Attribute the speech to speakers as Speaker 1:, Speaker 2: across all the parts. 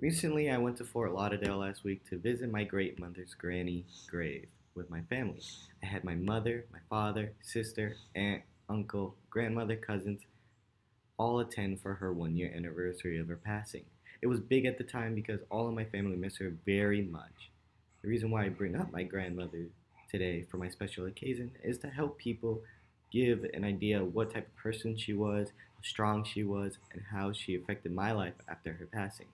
Speaker 1: Recently, I went to Fort Lauderdale last week to visit my great mother's granny grave with my family. I had my mother, my father, sister, aunt, uncle, grandmother, cousins all attend for her 1 year anniversary of her passing. It was big at the time because all of my family miss her very much. The reason why I bring up my grandmother today for my special occasion is to help people give an idea of what type of person she was, how strong she was, and how she affected my life after her passing.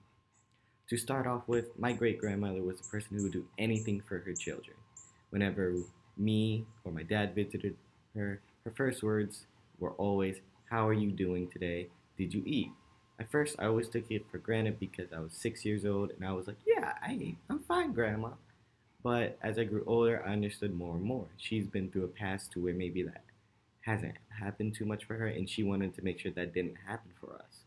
Speaker 1: To start off with, my great grandmother was the person who would do anything for her children. Whenever me or my dad visited her first words were always, "How are you doing today? Did you eat?" At first, I always took it for granted because I was 6 years old and I was like, "Yeah, I ate. I'm fine, Grandma." But as I grew older, I understood more and more. She's been through a past to where maybe that hasn't happened too much for her, and she wanted to make sure that didn't happen for us.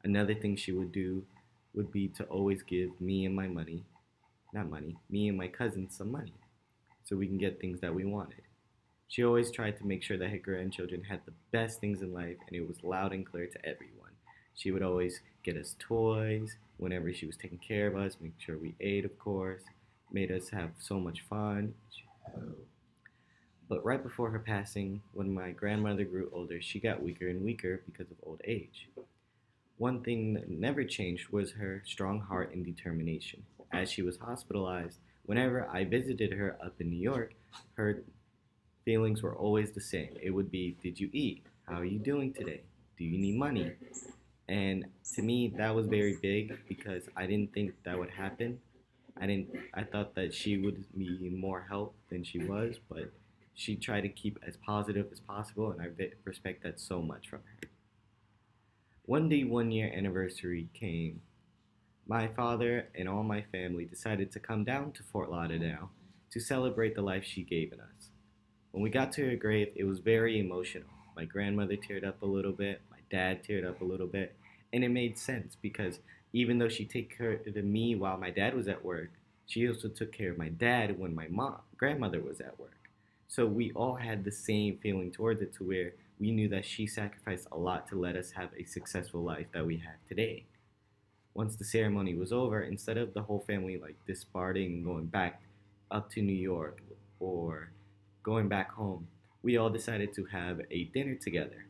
Speaker 1: Another thing she would do would be to always give me and my money, not money, me and my cousins some money so we can get things that we wanted. She always tried to make sure that her grandchildren had the best things in life, and it was loud and clear to everyone. She would always get us toys whenever she was taking care of us, make sure we ate, of course, made us have so much fun. But right before her passing, when my grandmother grew older, she got weaker and weaker because of old age. One thing that never changed was her strong heart and determination. As she was hospitalized, whenever I visited her up in New York, her feelings were always the same. It would be, "Did you eat? How are you doing today? Do you need money?" And to me, that was very big because I didn't think that would happen. I thought that she would need more help than she was, but she tried to keep as positive as possible, and I respect that so much from her. One day, 1 year anniversary came. My father and all my family decided to come down to Fort Lauderdale to celebrate the life she gave in us. When we got to her grave, it was very emotional. My grandmother teared up a little bit, my dad teared up a little bit, and it made sense because even though she took care of me while my dad was at work, she also took care of my dad when my grandmother was at work. So we all had the same feeling towards it to where we knew that she sacrificed a lot to let us have a successful life that we have today. Once the ceremony was over, instead of the whole family like disparting and going back up to New York or going back home, we all decided to have a dinner together.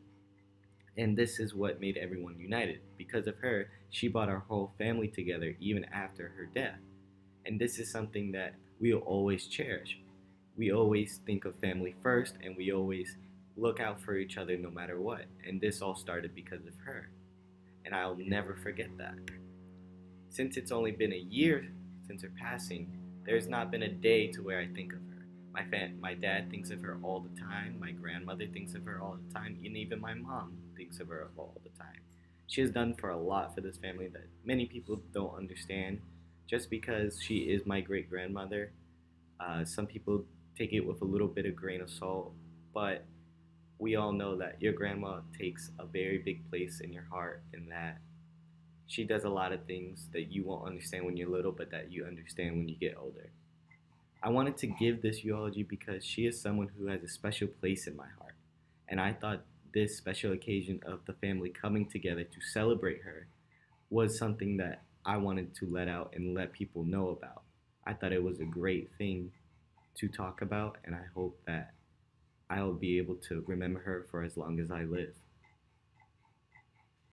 Speaker 1: And this is what made everyone united. Because of her, she brought our whole family together even after her death. And this is something that we'll always cherish. We always think of family first and we always look out for each other no matter what. And this all started because of her. And I'll never forget that. Since it's only been a year since her passing, there's not been a day to where I think of her. My dad thinks of her all the time. My grandmother thinks of her all the time, and even my mom thinks of her all the time. She has done for a lot for this family that many people don't understand. Just because she is my great grandmother, some people take it with a little bit of grain of salt, but we all know that your grandma takes a very big place in your heart, and that she does a lot of things that you won't understand when you're little, but that you understand when you get older. I wanted to give this eulogy because she is someone who has a special place in my heart. And I thought this special occasion of the family coming together to celebrate her was something that I wanted to let out and let people know about. I thought it was a great thing to talk about, and I hope that I'll be able to remember her for as long as I live.